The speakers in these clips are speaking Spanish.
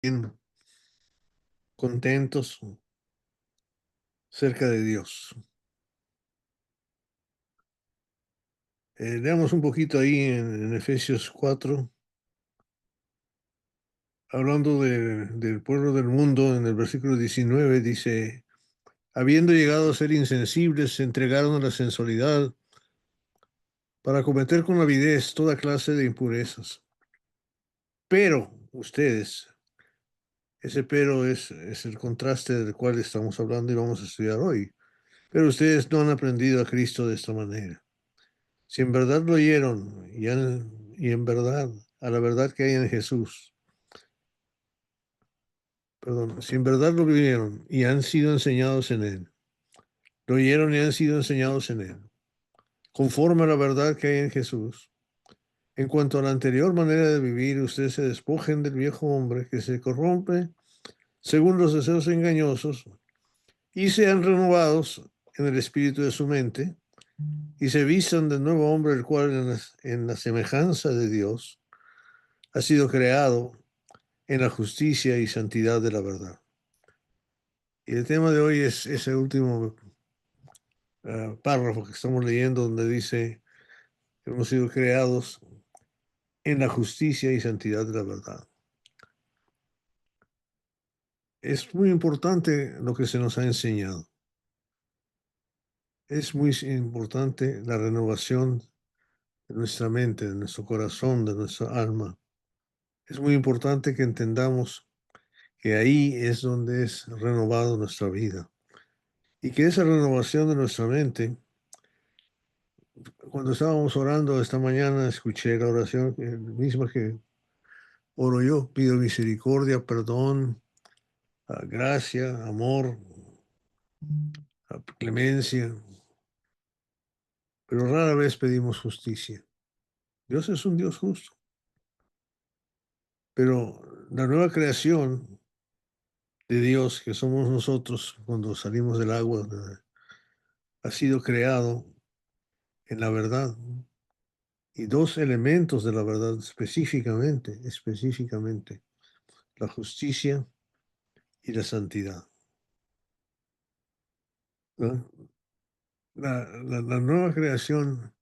bien contentos cerca de Dios. Leamos un poquito ahí en Efesios 4, hablando del pueblo del mundo, en el versículo 19 dice, habiendo llegado a ser insensibles, se entregaron a la sensualidad para cometer con avidez toda clase de impurezas. Pero ustedes, ese pero es el contraste del cual estamos hablando y vamos a estudiar hoy. Pero ustedes no han aprendido a Cristo de esta manera. Si en verdad lo oyeron y en verdad, a la verdad que hay en Jesús, perdón, si en verdad lo vieron y han sido enseñados en Él, lo oyeron y han sido enseñados en Él, conforme a la verdad que hay en Jesús, en cuanto a la anterior manera de vivir, ustedes se despojen del viejo hombre que se corrompe según los deseos engañosos y sean renovados en el espíritu de su mente y se vistan del nuevo hombre, el cual en la semejanza de Dios ha sido creado en la justicia y santidad de la verdad. Y el tema de hoy es ese último párrafo que estamos leyendo donde dice, hemos sido creados en la justicia y santidad de la verdad. Es muy importante lo que se nos ha enseñado. Es muy importante la renovación de nuestra mente, de nuestro corazón, de nuestra alma. Es muy importante que entendamos que ahí es donde es renovado nuestra vida y que esa renovación de nuestra mente, cuando estábamos orando esta mañana, escuché la oración misma que oro yo. Pido misericordia, perdón, gracia, amor, clemencia, pero rara vez pedimos justicia. Dios es un Dios justo, pero la nueva creación de Dios que somos nosotros cuando salimos del agua ha sido creado en la verdad. Y dos elementos de la verdad específicamente, la justicia y la santidad. ¿No? La nueva creación,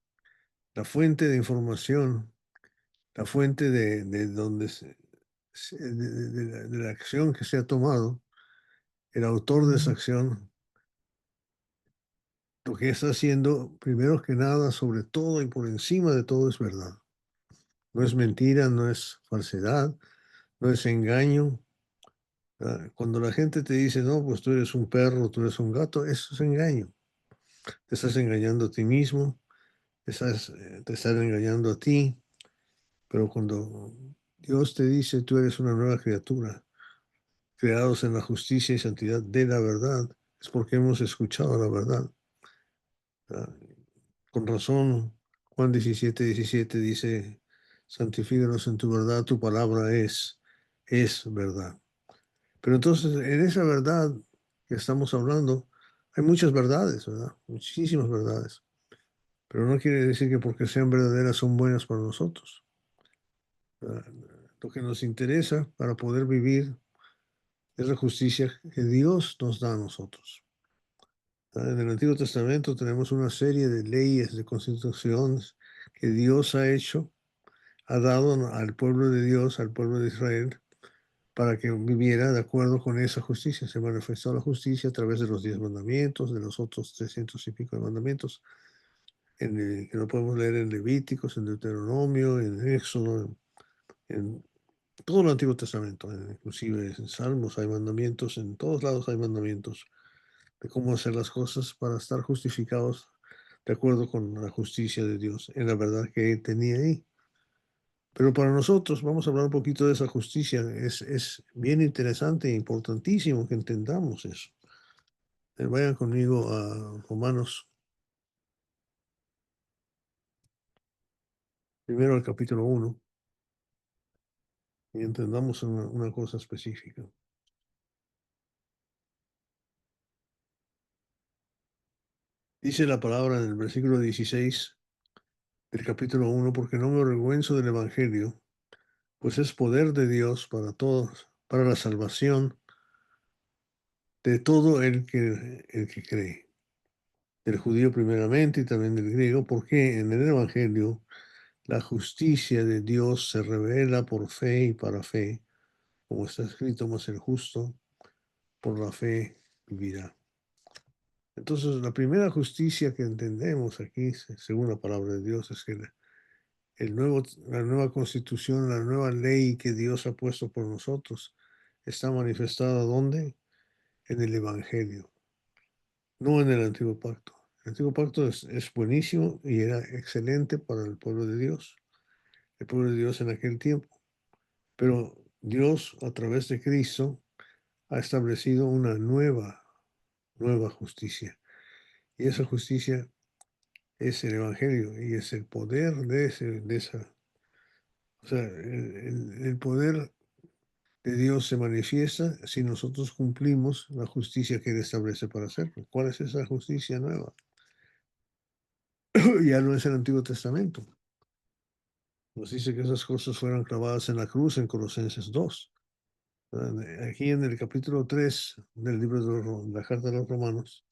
la fuente de información, la fuente de donde de la acción que se ha tomado, el autor de esa acción, lo que está haciendo, primero que nada, sobre todo y por encima de todo, es verdad. No es mentira, no es falsedad, no es engaño. Cuando la gente te dice, no, pues tú eres un perro, tú eres un gato, eso es engaño. Te estás engañando a ti mismo, te estás engañando a ti, pero cuando Dios te dice, tú eres una nueva criatura, creados en la justicia y santidad de la verdad, es porque hemos escuchado la verdad. ¿Verdad? Con razón, Juan 17:17 dice, santifícanos en tu verdad, tu palabra es verdad. Pero entonces, en esa verdad que estamos hablando, hay muchas verdades, ¿verdad? Muchísimas verdades. Pero no quiere decir que porque sean verdaderas son buenas para nosotros. ¿Verdad? Lo que nos interesa para poder vivir es la justicia que Dios nos da a nosotros. ¿Verdad? En el Antiguo Testamento tenemos una serie de leyes, de constituciones que Dios ha hecho, ha dado al pueblo de Dios, al pueblo de Israel, para que viviera de acuerdo con esa justicia. Se manifestó la justicia a través de los 10 mandamientos, de los otros 300 y pico de mandamientos, que lo podemos leer en Levíticos, en Deuteronomio, en Éxodo, en todo el Antiguo Testamento, inclusive en Salmos hay mandamientos, en todos lados hay mandamientos de cómo hacer las cosas para estar justificados de acuerdo con la justicia de Dios, en la verdad que Él tenía ahí. Pero para nosotros, vamos a hablar un poquito de esa justicia, es bien interesante e importantísimo que entendamos eso. Vayan conmigo a Romanos, primero al capítulo 1, y entendamos una cosa específica. Dice la palabra en el versículo 16 del capítulo 1, porque no me avergüenzo del Evangelio, pues es poder de Dios para todos, para la salvación de todo el que cree, del judío primeramente y también del griego, porque en el Evangelio la justicia de Dios se revela por fe y para fe, como está escrito, mas el justo por la fe vivirá. Entonces, la primera justicia que entendemos aquí, según la palabra de Dios, es que la nueva constitución, la nueva ley que Dios ha puesto por nosotros, está manifestada ¿dónde? En el Evangelio, no en el Antiguo Pacto. El Antiguo Pacto es buenísimo y era excelente para el pueblo de Dios, el pueblo de Dios en aquel tiempo. Pero Dios, a través de Cristo, ha establecido una nueva justicia. Y esa justicia es el Evangelio y es el poder de esa. O sea, el poder de Dios se manifiesta si nosotros cumplimos la justicia que Él establece para hacerlo. ¿Cuál es esa justicia nueva? Ya no es el Antiguo Testamento. Nos dice que esas cosas fueron clavadas en la cruz en Colosenses 2. Aquí en el capítulo 3 del libro de la Carta de los Romanos,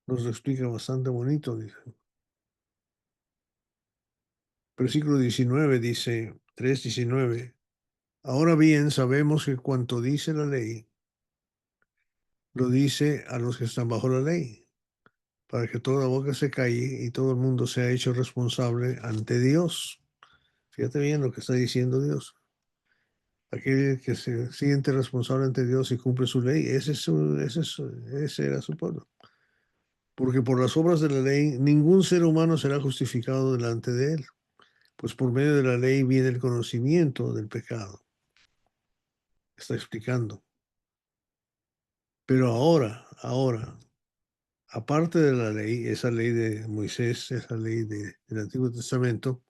nos lo explica bastante bonito. Dice. Versículo 19 dice, 3:19. Ahora bien, sabemos que cuanto dice la ley, lo dice a los que están bajo la ley, para que toda boca se calle y todo el mundo sea hecho responsable ante Dios. Fíjate bien lo que está diciendo Dios. Aquel que se siente responsable ante Dios y cumple su ley, ese era su pueblo. Porque por las obras de la ley ningún ser humano será justificado delante de él, pues por medio de la ley viene el conocimiento del pecado. Está explicando. Pero ahora, aparte de la ley, esa ley de Moisés, esa ley del Antiguo Testamento,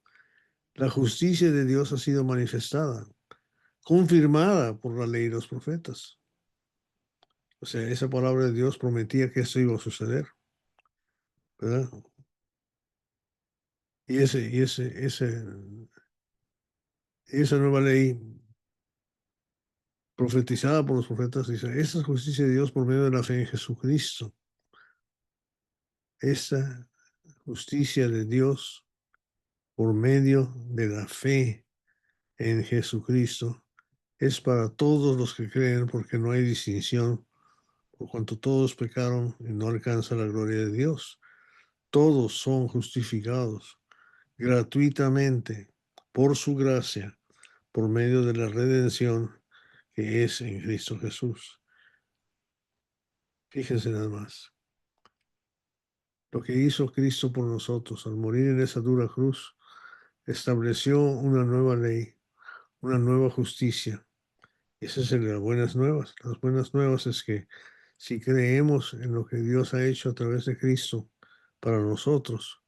la justicia de Dios ha sido manifestada, confirmada por la ley y los profetas. O sea, esa palabra de Dios prometía que esto iba a suceder, ¿verdad? Y esa nueva ley profetizada por los profetas dice, esa es justicia de Dios por medio de la fe en Jesucristo. Esa justicia de Dios por medio de la fe en Jesucristo es para todos los que creen porque no hay distinción, por cuanto todos pecaron y no alcanza la gloria de Dios. Todos son justificados gratuitamente por su gracia, por medio de la redención que es en Cristo Jesús. Fíjense nada más. Lo que hizo Cristo por nosotros al morir en esa dura cruz estableció una nueva ley, una nueva justicia. Esa es las buenas nuevas. Las buenas nuevas es que si creemos en lo que Dios ha hecho a través de Cristo para nosotros,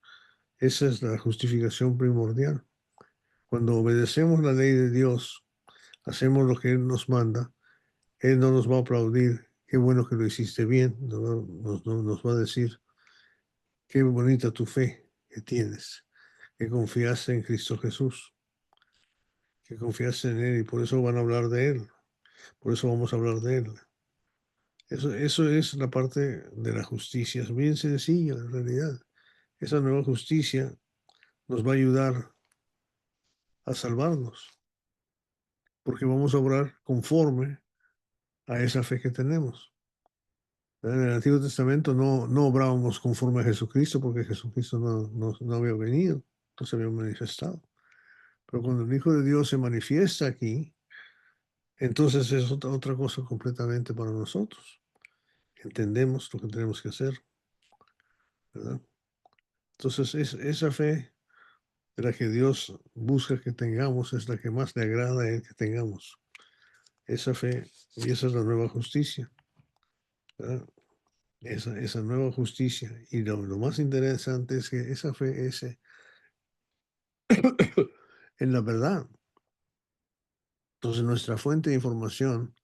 esa es la justificación primordial. Cuando obedecemos la ley de Dios, hacemos lo que Él nos manda, Él no nos va a aplaudir, qué bueno que lo hiciste bien, nos va a decir, qué bonita tu fe que tienes, que confiaste en Cristo Jesús, que confiaste en Él y por eso van a hablar de Él, por eso vamos a hablar de Él. Eso es la parte de la justicia, es bien sencilla en realidad. Esa nueva justicia nos va a ayudar a salvarnos, porque vamos a obrar conforme a esa fe que tenemos. En el Antiguo Testamento no obrábamos conforme a Jesucristo, porque Jesucristo no había venido, no se había manifestado. Pero cuando el Hijo de Dios se manifiesta aquí, entonces es otra cosa completamente para nosotros. Entendemos lo que tenemos que hacer, ¿verdad? Entonces esa fe de la que Dios busca que tengamos es la que más le agrada a Él que tengamos. Esa fe, y esa es la nueva justicia, ¿verdad? Esa nueva justicia. Y lo más interesante es que esa fe es en la verdad. Entonces nuestra fuente de información,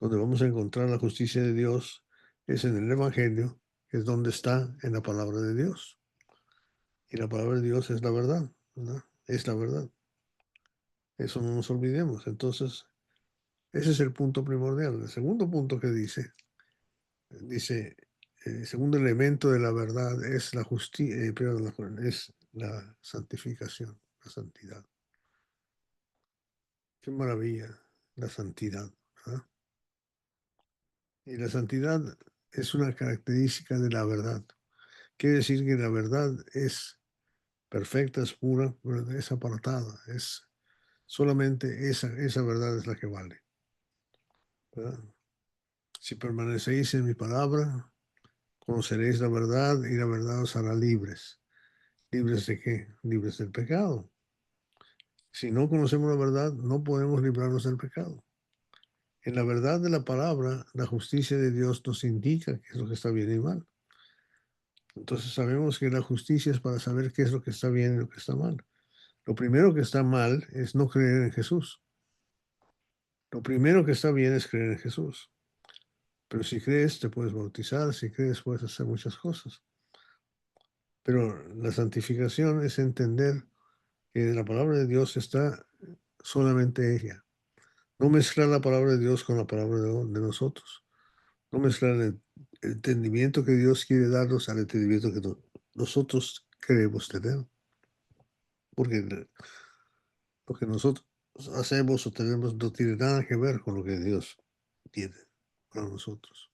donde vamos a encontrar la justicia de Dios, es en el Evangelio, que es donde está en la palabra de Dios. Y la palabra de Dios es la verdad, ¿verdad? Es la verdad. Eso no nos olvidemos. Entonces, Ese es el punto primordial. El segundo punto que dice, el segundo elemento de la verdad es la justicia, es la santificación, la santidad. Qué maravilla, la santidad, ¿verdad? Y la santidad es una característica de la verdad. Quiere decir que la verdad es perfecta, es pura, pero es apartada, es solamente esa verdad es la que vale, ¿verdad? Si permanecéis en mi palabra, conoceréis la verdad y la verdad os hará libres. ¿Libres de qué? Libres del pecado. Si no conocemos la verdad, no podemos librarnos del pecado. En la verdad de la palabra, la justicia de Dios nos indica qué es lo que está bien y mal. Entonces sabemos que la justicia es para saber qué es lo que está bien y lo que está mal. Lo primero que está mal es no creer en Jesús. Lo primero que está bien es creer en Jesús. Pero si crees, te puedes bautizar, si crees, puedes hacer muchas cosas. Pero la santificación es entender que la palabra de Dios está solamente ella. No mezclar la palabra de Dios con la palabra de nosotros. No mezclar el entendimiento que Dios quiere darnos al entendimiento que nosotros queremos tener. Porque lo que nosotros hacemos o tenemos no tiene nada que ver con lo que Dios tiene para nosotros.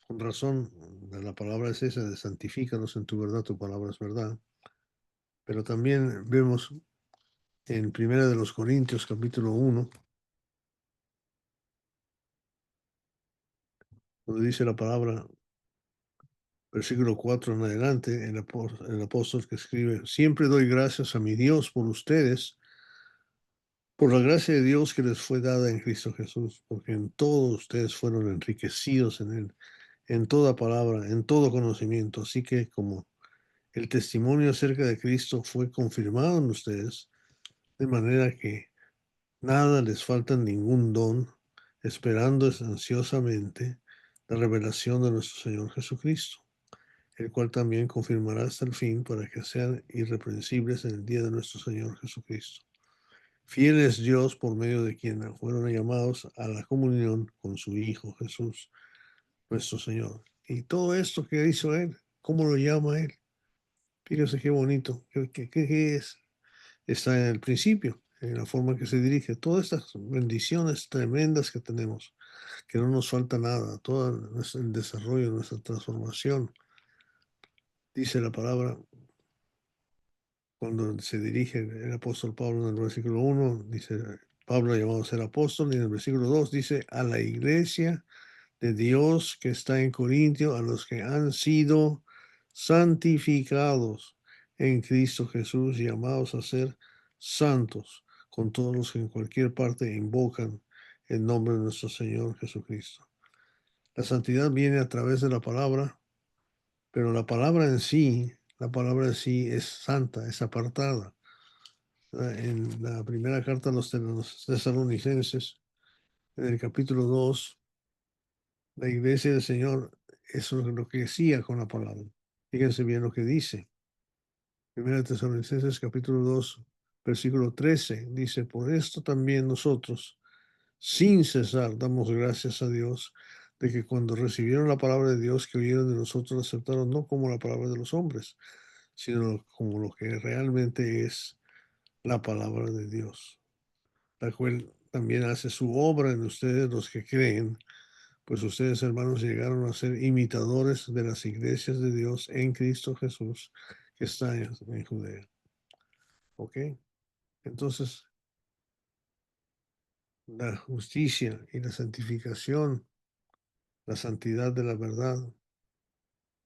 Con razón, la palabra es esa, de santifícanos en tu verdad, tu palabra es verdad. Pero también vemos en Primera de los Corintios, capítulo 1, donde dice la palabra, versículo 4 en adelante, el apóstol que escribe, siempre doy gracias a mi Dios por ustedes, por la gracia de Dios que les fue dada en Cristo Jesús, porque en todos ustedes fueron enriquecidos en Él, en toda palabra, en todo conocimiento. Así que como el testimonio acerca de Cristo fue confirmado en ustedes, de manera que nada les falta ningún don, esperando ansiosamente la revelación de nuestro Señor Jesucristo, el cual también confirmará hasta el fin para que sean irreprensibles en el día de nuestro Señor Jesucristo. Fiel es Dios por medio de quien fueron llamados a la comunión con su Hijo Jesús, nuestro Señor. Y todo esto que hizo Él, ¿cómo lo llama Él? Fíjese qué bonito, qué es. Está en el principio, en la forma que se dirige. Todas estas bendiciones tremendas que tenemos, que no nos falta nada, todo el desarrollo, nuestra transformación. Dice la palabra, cuando se dirige el apóstol Pablo en el versículo 1, dice, Pablo llamado a ser apóstol, y en el versículo 2 dice, a la iglesia de Dios que está en Corintio, a los que han sido santificados en Cristo Jesús, llamados a ser santos, con todos los que en cualquier parte invocan el nombre de nuestro Señor Jesucristo. La santidad viene a través de la palabra, pero la palabra en sí es santa, es apartada. En la primera carta a los tesalonicenses, en el capítulo 2, la iglesia del Señor es lo que decía con la palabra. Fíjense bien lo que dice. Primera Tesalonicenses capítulo 2, versículo 13. Dice, por esto también nosotros, sin cesar, damos gracias a Dios de que cuando recibieron la palabra de Dios que oyeron de nosotros, la aceptaron no como la palabra de los hombres, sino como lo que realmente es la palabra de Dios, la cual también hace su obra en ustedes los que creen. Pues ustedes, hermanos, llegaron a ser imitadores de las iglesias de Dios en Cristo Jesús que están en Judea. ¿Ok? Entonces, la justicia y la santificación, la santidad de la verdad,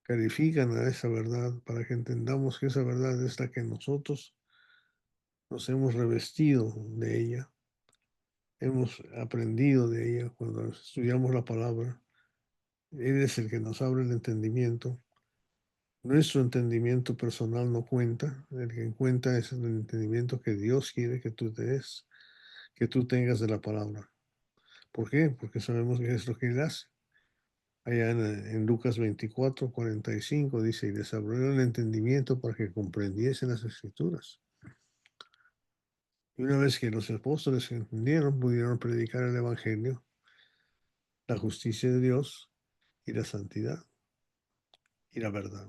califican a esa verdad para que entendamos que esa verdad es la que nosotros nos hemos revestido de ella, hemos aprendido de ella cuando estudiamos la palabra. Él es el que nos abre el entendimiento. Nuestro entendimiento personal no cuenta, el que cuenta es el entendimiento que Dios quiere que tú te des, que tú tengas de la palabra. ¿Por qué? Porque sabemos que es lo que Él hace. Allá en Lucas 24:45 dice, y les abrió el entendimiento para que comprendiesen las escrituras. Y una vez que los apóstoles entendieron, pudieron predicar el Evangelio, la justicia de Dios y la santidad y la verdad.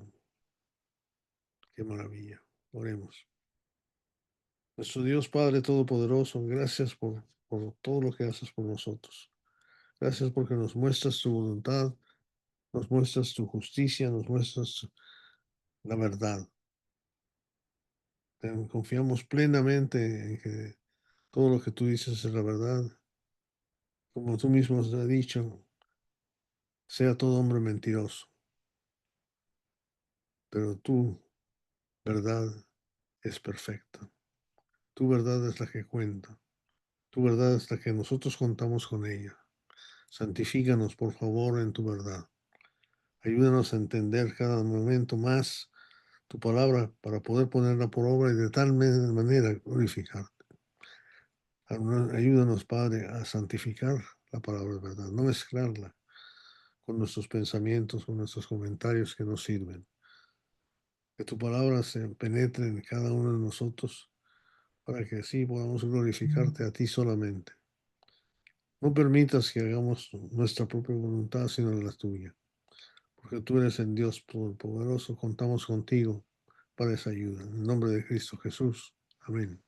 Qué maravilla. Oremos. Nuestro Dios Padre Todopoderoso, gracias por todo lo que haces por nosotros. Gracias porque nos muestras tu voluntad, nos muestras tu justicia, nos muestras la verdad. Confiamos plenamente en que todo lo que tú dices es la verdad. Como tú mismo has dicho, sea todo hombre mentiroso, pero tu verdad es perfecta. Tu verdad es la que cuenta. Tu verdad es la que nosotros contamos con ella. Santifícanos, por favor, en tu verdad. Ayúdanos a entender cada momento más tu palabra para poder ponerla por obra y de tal manera glorificar. Ayúdanos, Padre, a santificar la palabra de verdad, no mezclarla con nuestros pensamientos, con nuestros comentarios que no sirven. Que tu palabra se penetre en cada uno de nosotros para que así podamos glorificarte a ti solamente. No permitas que hagamos nuestra propia voluntad, sino la tuya, porque tú eres el Dios poderoso, contamos contigo para esa ayuda. En el nombre de Cristo Jesús. Amén.